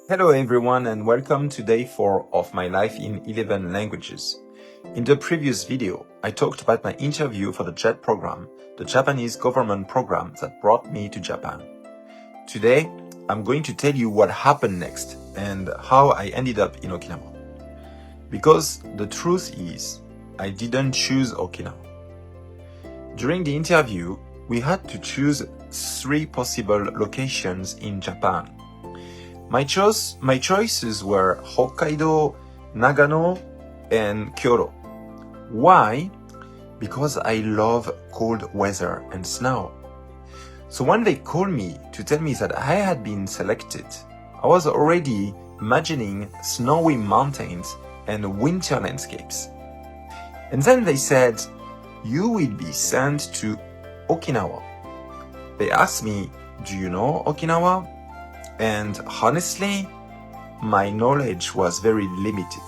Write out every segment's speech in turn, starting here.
Hello everyone and welcome to day 4 of my life in 11 languages. In the previous video, I talked about my interview for the JET program, the Japanese government program that brought me to Japan. Today, I'm going to tell you what happened next and how I ended up in Okinawa. Because the truth is, I didn't choose Okinawa. During the interview, we had to choose 3 possible locations in Japan. My choices were Hokkaido, Nagano, and Kyoto. Why? Because I love cold weather and snow. So when they called me to tell me that I had been selected, I was already imagining snowy mountains and winter landscapes. And then they said, you will be sent to Okinawa. They asked me, do you know Okinawa? And honestly, my knowledge was very limited.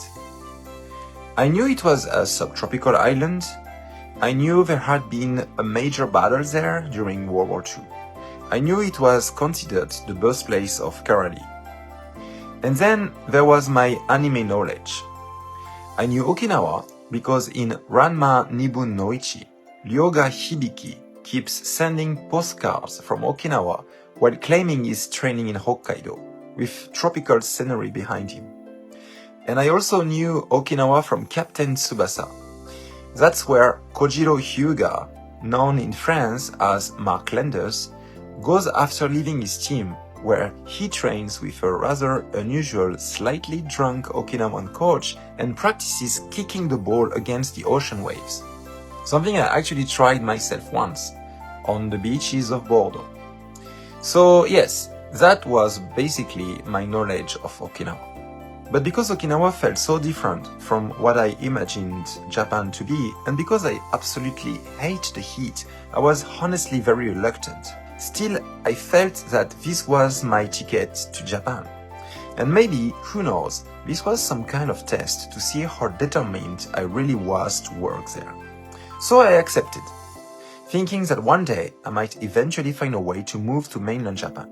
I knew it was a subtropical island. I knew there had been a major battle there during World War II. I knew it was considered the birthplace of karate. And then there was my anime knowledge. I knew Okinawa because in Ranma Nibun no Ichi, Ryoga Hibiki keeps sending postcards from Okinawa while claiming he's training in Hokkaido, with tropical scenery behind him. And I also knew Okinawa from Captain Tsubasa. That's where Kojiro Hyuga, known in France as Mark Landers, goes after leaving his team, where he trains with a rather unusual, slightly drunk Okinawan coach and practices kicking the ball against the ocean waves. Something I actually tried myself once, on the beaches of Bordeaux. So yes, that was basically my knowledge of Okinawa. But because Okinawa felt so different from what I imagined Japan to be, and because I absolutely hate the heat, I was honestly very reluctant. Still, I felt that this was my ticket to Japan. And maybe, who knows, this was some kind of test to see how determined I really was to work there. So I accepted, thinking that one day I might eventually find a way to move to mainland Japan.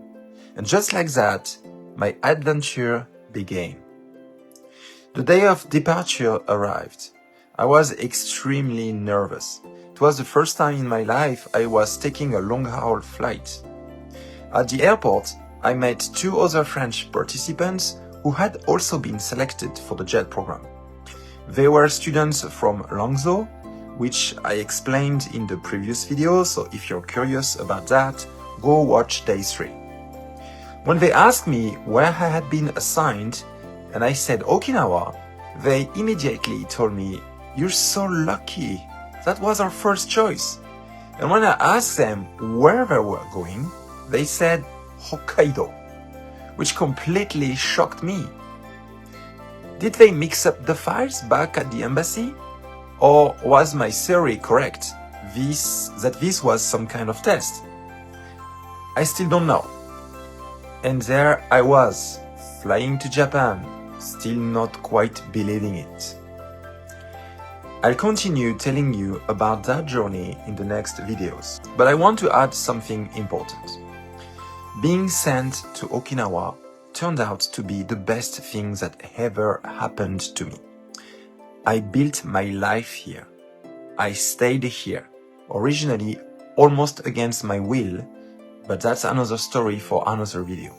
And just like that, my adventure began. The day of departure arrived. I was extremely nervous. It was the first time in my life I was taking a long-haul flight. At the airport, I met 2 other French participants who had also been selected for the JET program. They were students from Langzhou, which I explained in the previous video, so if you're curious about that, go watch day 3. When they asked me where I had been assigned, and I said Okinawa, they immediately told me, "You're so lucky, that was our first choice." And when I asked them where they were going, they said Hokkaido, which completely shocked me. Did they mix up the files back at the embassy? Or was my theory correct, that this was some kind of test? I still don't know. And there I was, flying to Japan, still not quite believing it. I'll continue telling you about that journey in the next videos, but I want to add something important. Being sent to Okinawa turned out to be the best thing that ever happened to me. I built my life here. I stayed here, originally almost against my will, but that's another story for another video.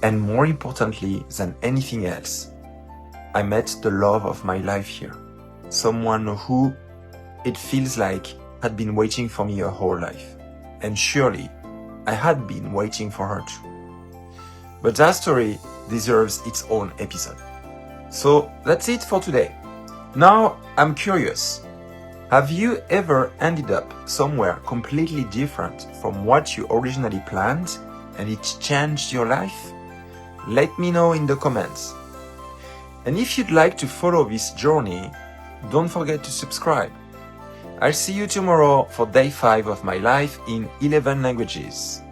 And more importantly than anything else, I met the love of my life here. Someone who, it feels like, had been waiting for me a whole life. And surely, I had been waiting for her too. But that story deserves its own episode. So that's it for today. Now I'm curious. Have you ever ended up somewhere completely different from what you originally planned and it changed your life? Let me know in the comments. And if you'd like to follow this journey, don't forget to subscribe. I'll see you tomorrow for day 5 of my life in 11 languages.